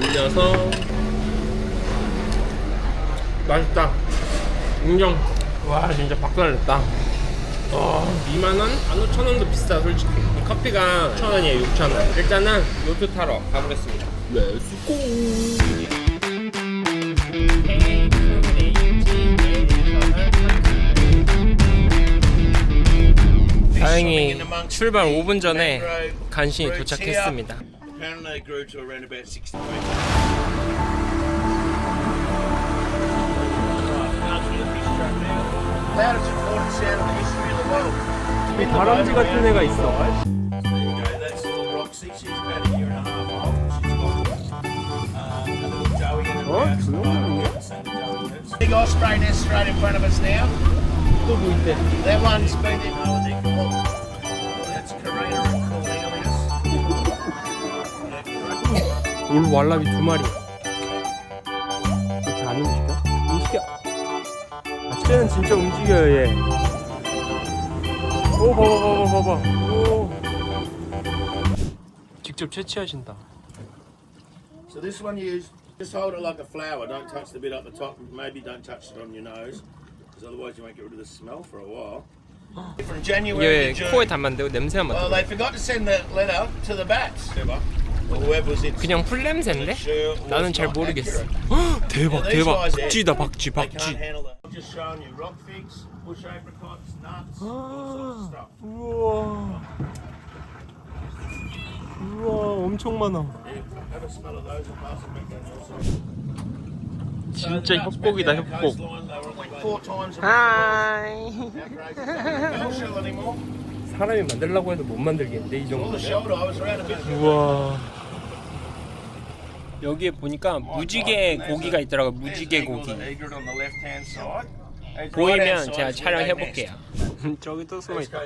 올려서 맛있다. 인정. 와 진짜 박살냈다. 2만원? 15,000원도 비싸 솔직히. 이 커피가 1,000원이에요. 6,000원. 일단은 요트 타러 가보겠습니다. 렛츠고. 다행히 출발 5분 전에 간신히 도착했습니다. 이 다람쥐 같은 애가 있어. Big osprey nest straight in front of us now. 또 뭐 있대? That one's been in that's Karina and Cornelius. 울 왈라비 2마리. 이렇게 안 움직여? 움직여. 아, 쟤는 진짜 움직여요 얘. 오 봐봐. 오. 직접 채취하신다. So this one you just hold it like a flower. Don't touch the bit up the top. Maybe don't touch it on your nose, because otherwise you won't get rid of the smell for a while. From January 이게 to 코에 June. 담으면 되고 냄새만 맡아. Well, they forgot to send the letter to the bats. Or whoever was in. 그냥 풀 냄새인데? Sure, was 나는 잘 not 모르겠어. accurate. 헉, 대박 Yeah, these 대박. guys, 박쥐다 박쥐 They can't 박쥐. handle it. I'm just showing you rock figs, bush apricots, nuts, all sorts of stuff. 우와. 우와 엄청 많아. Yeah, have a smell of those and pass them back down also. 진짜 협곡이다 협곡. 하이. 사람이 만들려고 해도 못 만들겠는데 이 정도면. 우와. 여기에 보니까 무지개 고기가 있더라고요. 무지개 고기. 보이면 제가 촬영해 볼게요. 저기 또 숨어 있다.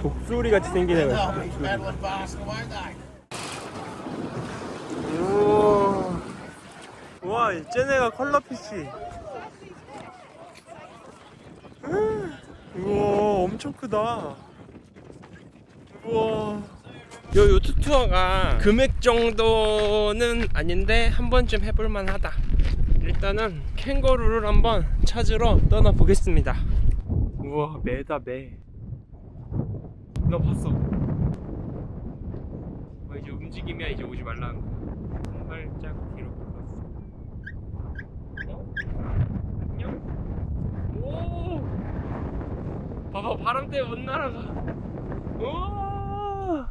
독수리 같이 생긴 애가 있어. 우와, 쟤네가 컬러피쉬. 우와, 엄청 크다. 우와. 요 요트 투어가 금액 정도는 아닌데 한 번쯤 해볼만 하다. 일단은 캥거루를 한번 찾으러 떠나 보겠습니다. 우와, 매다 매. 너 봤어? 이제 움직이면 이제 오지 말라는 거. 한 발짝 뒤로 꺾었어. 안녕? 오! 봐봐, 바람 때문에 못 날아가. 우와!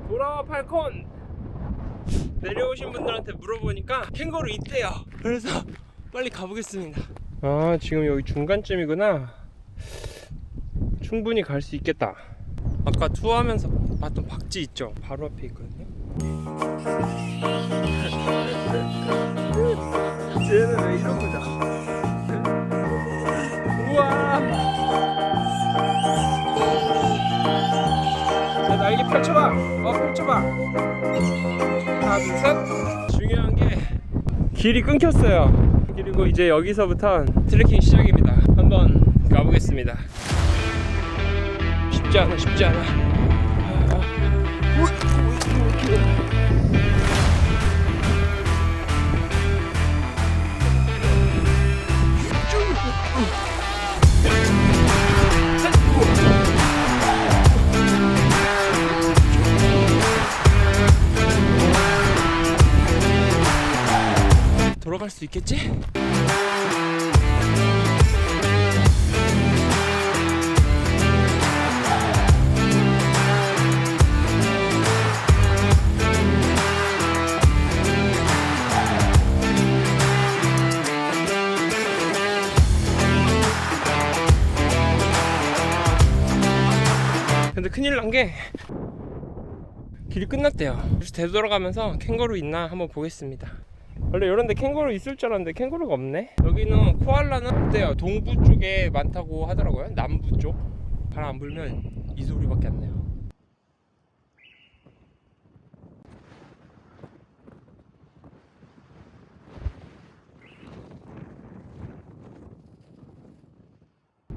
돌아와 팔콘. 내려오신 분들한테 물어보니까 캥거루 있대요. 그래서 빨리 가보겠습니다. 아, 지금 여기 중간쯤이구나. 충분히 갈 수 있겠다. 아까 투어하면서 봤던 박쥐 있죠? 바로 앞에 있거든요. 쟤는 왜 이런 거냐? 우와! 자, 날개 펼쳐봐. 펼쳐봐. 하나, 둘, 셋. 중요한 게 길이 끊겼어요. 그리고 이제 여기서부터 트레킹 시작입니다. 한번 가보겠습니다. 쉽지 않아. 돌아갈 수 있겠지? 근데 큰일 난 게 길이 끝났대요. 그래서 되돌아가면서 캥거루 있나 한번 보겠습니다. 원래 이런데 캥거루 있을 줄 알았는데 캥거루가 없네. 여기는 코알라는 없대요. 동부 쪽에 많다고 하더라고요. 남부 쪽. 바람 안 불면 이 소리밖에 안 나요.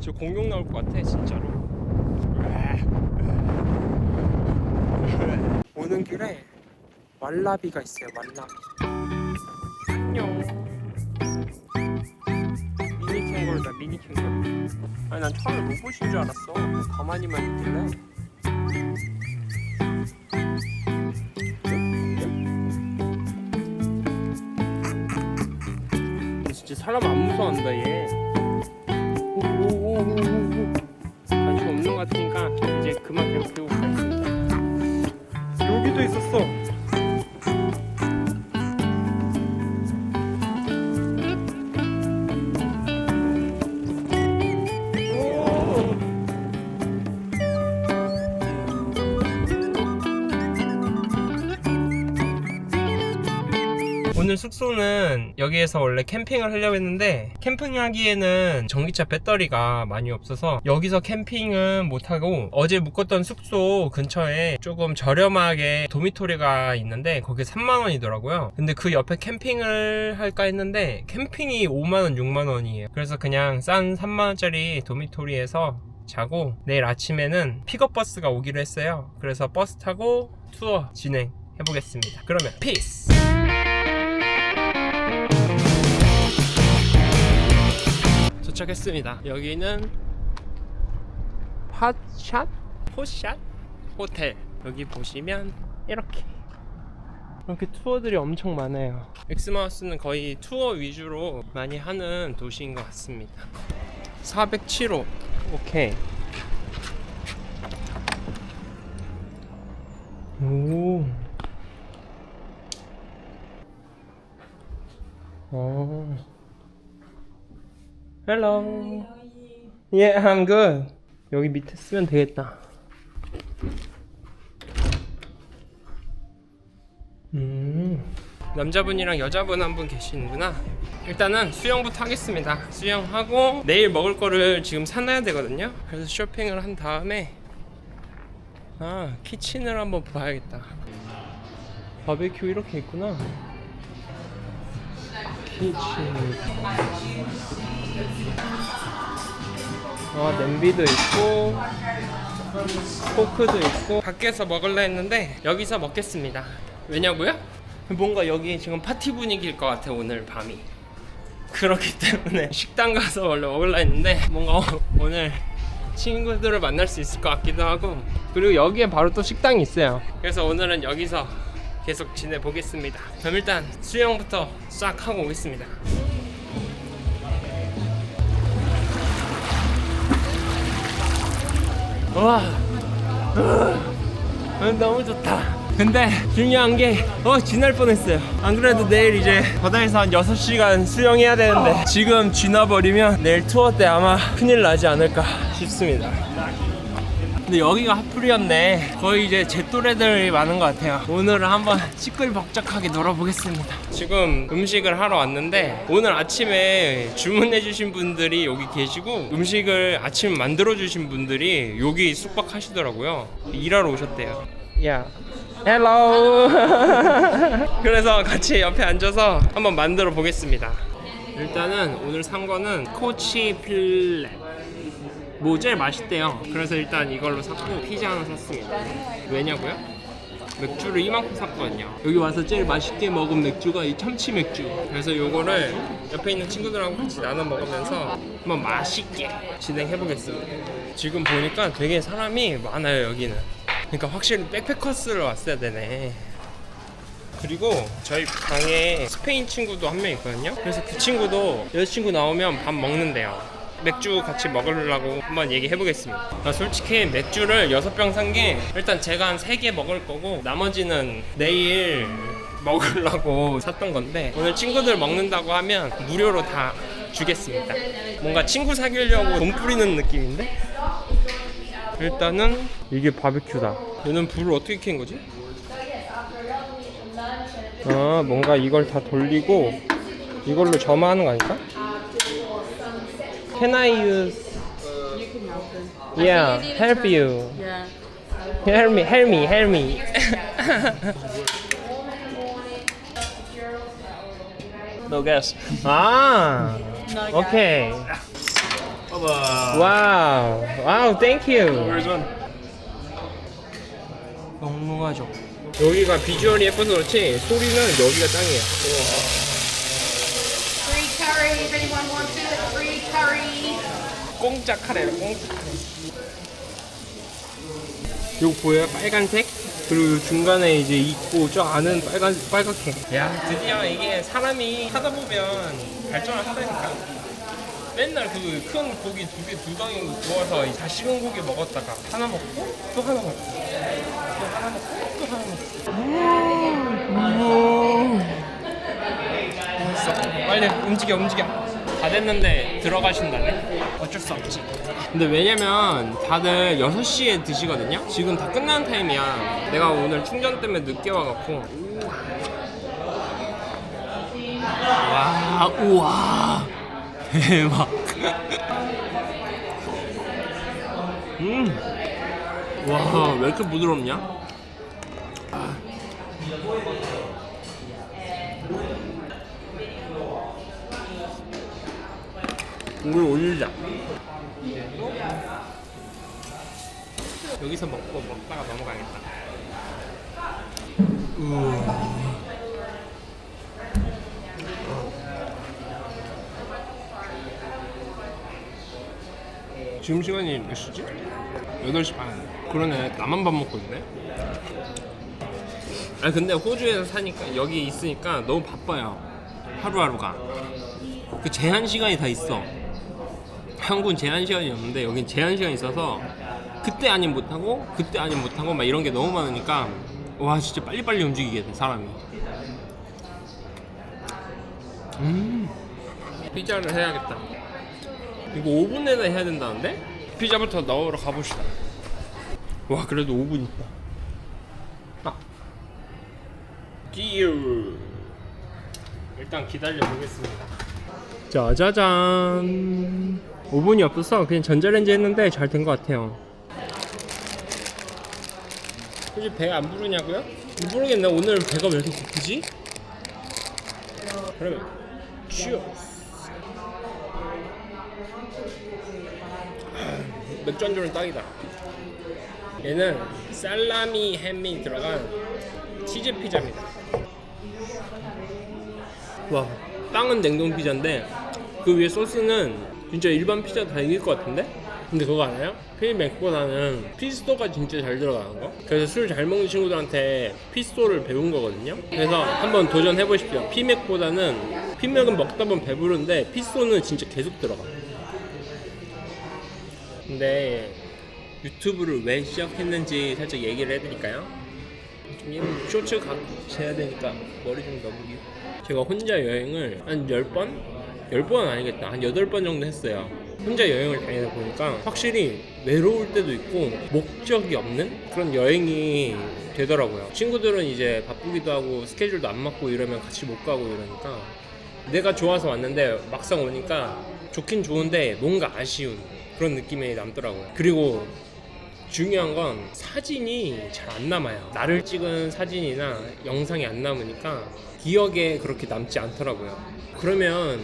저 공룡 나올 것 같아 진짜로. 오는 길에 왈라비가 있어요. 왈라비. 안녕. 미니 캥거루다. 미니 캥거루. 아니 난 처음에 로봇인 줄 알았어. 가만히만 있길래. 진짜 사람 안 무서워한다 얘. 오오오오오. 관심 없는 것 같으니까 이제 그만 괴롭히고 가겠습니다. 여기도 있었어. 오늘 숙소는 여기에서 원래 캠핑을 하려고 했는데 캠핑하기에는 전기차 배터리가 많이 없어서 여기서 캠핑은 못하고 어제 묵었던 숙소 근처에 조금 저렴하게 도미토리가 있는데 거기 3만원이더라고요. 근데 그 옆에 캠핑을 할까 했는데 캠핑이 5만원 6만원이에요. 그래서 그냥 싼 3만원짜리 도미토리에서 자고 내일 아침에는 픽업버스가 오기로 했어요. 그래서 버스 타고 투어 진행해보겠습니다. 그러면 피스! 도착했습니다. 여기는 팟샷? 포샷? 호텔. 여기 보시면 이렇게 투어들이 엄청 많아요. 엑스마우스는 거의 투어 위주로 많이 하는 도시인 것 같습니다. 407호. 오케이. 오. Hello. Yeah, I'm good. 여기 밑에 쓰면 되겠다. 남자분이랑 여자분 한 분 계시는구나. 일단은 수영부터 하겠습니다. 수영하고 내일 먹을 거를 지금 사놔야 되거든요. 그래서 쇼핑을 한 다음에 키친을 한번 봐야겠다. 바베큐 이렇게 있구나. 키친. 냄비도 있고 포크도 있고. 밖에서 먹으려 했는데 여기서 먹겠습니다. 왜냐고요? 뭔가 여기 지금 파티 분위기일 것 같아 오늘 밤이. 그렇기 때문에 식당 가서 원래 먹으려 했는데 뭔가 오늘 친구들을 만날 수 있을 것 같기도 하고, 그리고 여기에 바로 또 식당이 있어요. 그래서 오늘은 여기서 계속 지내보겠습니다. 그럼 일단 수영부터 싹 하고 오겠습니다. 와, 너무 좋다. 근데 중요한 게 쥐날 뻔했어요. 안 그래도 내일 이제 바다에서 한 6시간 수영해야 되는데 지금 쥐나버리면 내일 투어 때 아마 큰일 나지 않을까 싶습니다. 근데 여기가 핫플이었네. 거의 이제 제 또래들이 많은 것 같아요. 오늘은 한번 시끌벅적하게 놀아보겠습니다. 지금 음식을 하러 왔는데 오늘 아침에 주문해주신 분들이 여기 계시고 음식을 아침 만들어주신 분들이 여기 숙박하시더라고요. 일하러 오셨대요. 야, 헬로. 그래서 같이 옆에 앉아서 한번 만들어 보겠습니다. 일단은 오늘 산 거는 코치 필렛. 뭐 제일 맛있대요. 그래서 일단 이걸로 샀고 피자 하나 샀습니다. 왜냐고요? 맥주를 이만큼 샀거든요. 여기 와서 제일 맛있게 먹은 맥주가 이 참치 맥주. 그래서 요거를 옆에 있는 친구들하고 같이 나눠 먹으면서 한번 맛있게 진행해 보겠습니다. 지금 보니까 되게 사람이 많아요 여기는. 그러니까 확실히 백패커스를 왔어야 되네. 그리고 저희 방에 스페인 친구도 한 명 있거든요. 그래서 그 친구도 여자친구 나오면 밥 먹는데요. 맥주 같이 먹으려고 한번 얘기해보겠습니다. 솔직히 맥주를 6병 산 게 일단 제가 한 3개 먹을 거고 나머지는 내일 먹으려고 샀던 건데 오늘 친구들 먹는다고 하면 무료로 다 주겠습니다. 뭔가 친구 사귀려고 돈 뿌리는 느낌인데? 일단은 이게 바베큐다. 얘는 불을 어떻게 켠 거지? 뭔가 이걸 다 돌리고 이걸로 점화하는 거 아닐까? Can I use? You can help them. Yeah, help you. Yeah. Help me. No gas. 아, No gas. 오케이. 와우, 땡큐. 영롱하죠. 여기가 비주얼이 예뻐서 그렇지 소리는 여기가 짱이야. Free curry if anyone wants it. Free curry. 공짜 카레라 공짜 카레. 요거 보여요? 빨간색? 그리고 중간에 이제 있고 저 안은 빨갛게. 야 드디어 이게 사람이 하다 보면 발전을 하다니까. 맨날 그 큰 고기 두 덩이 구워서 다 식은 고기 먹었다가 하나 먹고 또 하나 먹고 또 하나 먹고 또 하나 먹고. 맛있어. 빨리 움직여. 다 됐는데 들어가신다네. 어쩔 수 없지. 근데 왜냐면 다들 6시에 드시거든요. 지금 다 끝나는 타임이야. 내가 오늘 충전 때문에 늦게 와갖고. 우와 대박. 와, 왜 이렇게 부드럽냐? 이걸 올리자. 여기서 먹다가 넘어가야겠다. 지금 시간이 몇 시지? 8시 반. 그러네. 나만 밥 먹고 있네. 아니 근데 호주에서 사니까 여기 있으니까 너무 바빠요. 하루하루가. 그 제한 시간이 다 있어. 한국은 제한 시간이 없는데 여긴 제한 시간이 있어서 그때 아니면 못하고 그때 아니면 못하고 막 이런 게 너무 많으니까 와 진짜 빨리빨리 움직이게 돼 사람이. 피자를 해야겠다. 이거 5분 내내 해야 된다는데? 피자부터 넣으러 가봅시다. 와 그래도 5분 있다. 끼우. 일단 기다려 보겠습니다. 짜자잔. 5분이 없어서 그냥 전자레인지 했는데 잘 된 것 같아요. 혹시 배가 안 부르냐고요? 모르겠네. 오늘 배가 왜 이렇게 고프지? 그러면 치얼스. 맥주 한 잔은 딱이다. 얘는 살라미 햄이 들어간 치즈 피자입니다. 와, 빵은 냉동 피자인데 그 위에 소스는 진짜 일반 피자 다 이길 것 같은데? 근데 그거 알아요? 필맥보다는 피스토가 진짜 잘 들어가는 거. 그래서 술 잘 먹는 친구들한테 피스토를 배운 거거든요. 그래서 한번 도전해 보십시오. 피맥보다는 피맥은 먹다 보면 배부른데 피스토는 진짜 계속 들어가. 근데 유튜브를 왜 시작했는지 살짝 얘기를 해드릴까요? 좀 쇼츠 같이 해야 되니까 머리 좀 넘기고. 제가 혼자 여행을 한 10번? 10번은 아니겠다. 한 8번 정도 했어요. 혼자 여행을 다니다 보니까 확실히 외로울 때도 있고 목적이 없는 그런 여행이 되더라고요. 친구들은 이제 바쁘기도 하고 스케줄도 안 맞고 이러면 같이 못 가고 이러니까 내가 좋아서 왔는데 막상 오니까 좋긴 좋은데 뭔가 아쉬운 그런 느낌이 남더라고요. 그리고 중요한 건 사진이 잘 안 남아요. 나를 찍은 사진이나 영상이 안 남으니까 기억에 그렇게 남지 않더라고요. 그러면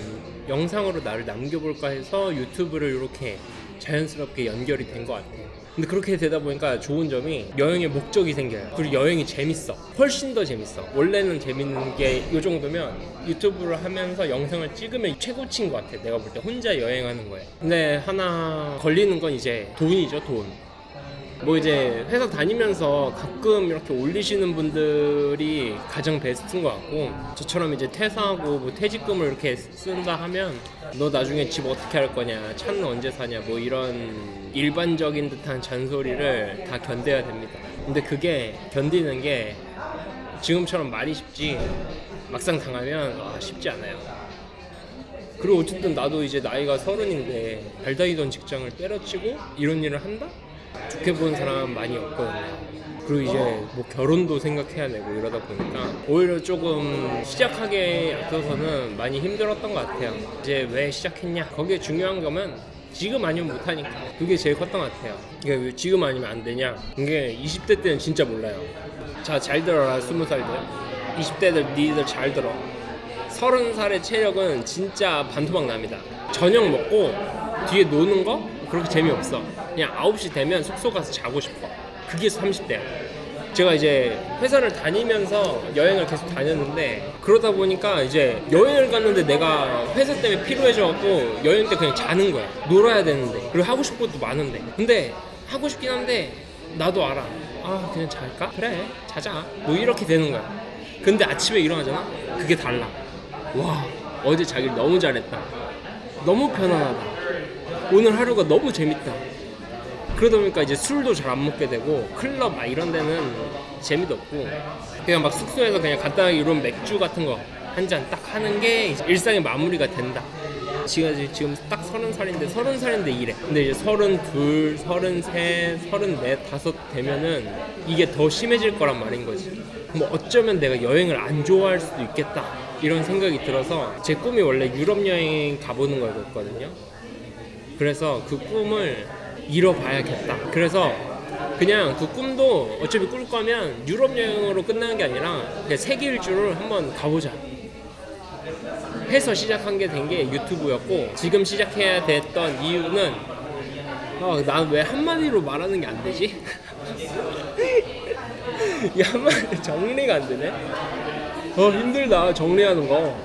영상으로 나를 남겨볼까 해서 유튜브를 이렇게 자연스럽게 연결이 된 것 같아요. 근데 그렇게 되다 보니까 좋은 점이 여행의 목적이 생겨요. 그리고 여행이 재밌어. 훨씬 더 재밌어. 원래는 재밌는 게 이 정도면 유튜브를 하면서 영상을 찍으면 최고치인 것 같아. 내가 볼 때 혼자 여행하는 거예요. 근데 하나 걸리는 건 이제 돈이죠. 돈. 뭐 이제 회사 다니면서 가끔 이렇게 올리시는 분들이 가장 베스트인 것 같고, 저처럼 이제 퇴사하고 뭐 퇴직금을 이렇게 쓴다 하면 너 나중에 집 어떻게 할 거냐, 차는 언제 사냐, 뭐 이런 일반적인 듯한 잔소리를 다 견뎌야 됩니다. 근데 그게 견디는 게 지금처럼 말이 쉽지 막상 당하면 쉽지 않아요. 그리고 어쨌든 나도 이제 나이가 30인데 잘 다니던 직장을 때려치고 이런 일을 한다? 좋게 보는 사람 많이 없거든요. 그리고 이제 뭐 결혼도 생각해야 되고 이러다 보니까 오히려 조금 시작하기에 앞서서는 많이 힘들었던 것 같아요. 이제 왜 시작했냐? 거기에 중요한 거면 지금 아니면 못하니까 그게 제일 컸던 것 같아요. 이게 왜 지금 아니면 안 되냐? 이게 20대 때는 진짜 몰라요. 자, 잘 들어라 20살들 20대들 니들 잘 들어. 30살의 체력은 진짜 반토막 납니다. 저녁 먹고 뒤에 노는 거 그렇게 재미없어. 그냥 9시 되면 숙소 가서 자고 싶어. 그게 30대야. 제가 이제 회사를 다니면서 여행을 계속 다녔는데 그러다 보니까 이제 여행을 갔는데 내가 회사 때문에 피로해져갖고 여행 때 그냥 자는 거야. 놀아야 되는데 그리고 하고 싶은 것도 많은데 근데 하고 싶긴 한데 나도 알아. 아 그냥 잘까? 그래 자자 뭐 이렇게 되는 거야. 근데 아침에 일어나잖아? 그게 달라. 와 어제 자기를 너무 잘했다. 너무 편안하다. 오늘 하루가 너무 재밌다. 그러다 보니까 이제 술도 잘 안 먹게 되고 클럽 막 이런 데는 재미도 없고 그냥 막 숙소에서 그냥 간단하게 이런 맥주 같은 거 한 잔 딱 하는 게 이제 일상의 마무리가 된다. 지금 딱 30살인데 이래. 근데 이제 32, 33, 34, 5 되면은 이게 더 심해질 거란 말인 거지. 뭐 어쩌면 내가 여행을 안 좋아할 수도 있겠다 이런 생각이 들어서 제 꿈이 원래 유럽 여행 가보는 거였거든요. 그래서 그 꿈을 이뤄봐야겠다. 그래서 그냥 그 꿈도 어차피 꿀 거면 유럽 여행으로 끝나는 게 아니라 그냥 세계 일주를 한번 가보자 해서 시작한 게 된 게 유튜브였고 지금 시작해야 됐던 이유는 난 왜 한마디로 말하는 게 안 되지? 이 한마디 정리가 안 되네. 힘들다 정리하는 거.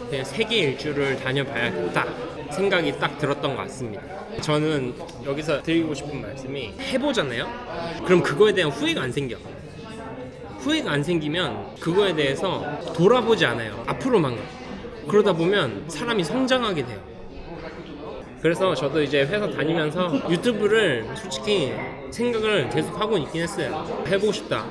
그냥 세계 일주를 다녀봐야겠다 생각이 딱 들었던 것 같습니다. 저는 여기서 드리고 싶은 말씀이 해보잖아요? 그럼 그거에 대한 후회가 안 생겨. 후회가 안 생기면 그거에 대해서 돌아보지 않아요. 앞으로만 가. 그러다 보면 사람이 성장하게 돼요. 그래서 저도 이제 회사 다니면서 유튜브를 솔직히 생각을 계속 하고 있긴 했어요. 해보고 싶다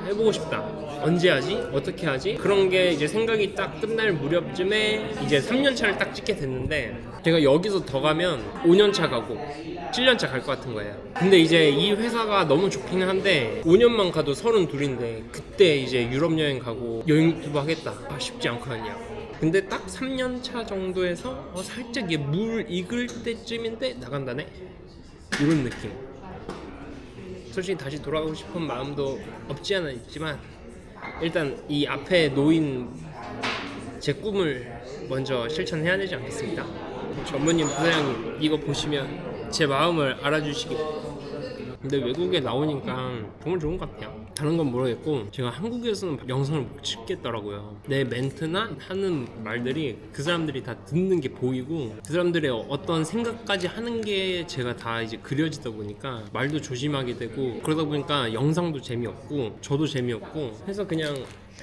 언제 하지? 어떻게 하지? 그런 게 이제 생각이 딱 끝날 무렵쯤에 이제 3년차를 딱 찍게 됐는데 제가 여기서 더 가면 5년차 가고 7년차 갈 것 같은 거예요. 근데 이제 이 회사가 너무 좋기는 한데 5년만 가도 32인데 그때 이제 유럽 여행 가고 여행 유튜브 하겠다 쉽지 않거든요. 근데 딱 3년차 정도에서 살짝 물 익을 때쯤인데 나간다네? 이런 느낌. 솔직히 다시 돌아가고 싶은 마음도 없지 않아 있지만 일단 이 앞에 놓인 제 꿈을 먼저 실천해야 되지 않겠습니까? 전무님, 부사장님 이거 보시면 제 마음을 알아주시기. 근데 외국에 나오니까 정말 좋은 것 같아요. 다른 건 모르겠고 제가 한국에서는 영상을 못 찍겠더라고요. 내 멘트나 하는 말들이 그 사람들이 다 듣는 게 보이고 그 사람들의 어떤 생각까지 하는 게 제가 다 이제 그려지다 보니까 말도 조심하게 되고 그러다 보니까 영상도 재미없고 저도 재미없고 해서 그냥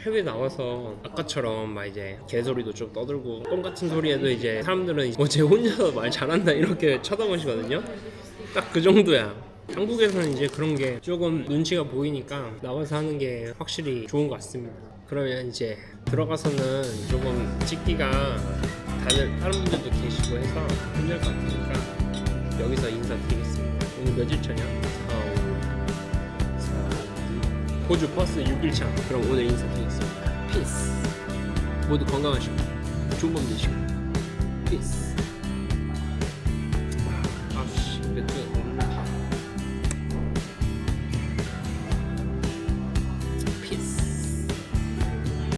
해외 나와서 아까처럼 막 이제 개소리도 좀 떠들고 똥 같은 소리에도 이제 사람들은 쟤 혼자서 말 잘한다 이렇게 쳐다보시거든요. 딱 그 정도야. 한국에서는 이제 그런 게 조금 눈치가 보이니까 나와서 하는 게 확실히 좋은 것 같습니다. 그러면 이제 들어가서는 조금 찍기가 다른 분들도 계시고 해서 힘들 것 같으니까 여기서 인사드리겠습니다. 오늘 며칠 차냐? 4, 5, 호주 버스 6일차. 그럼 오늘 인사드리겠습니다. 피스. 모두 건강하시고 좋은 밤 되시고 피스. 아씨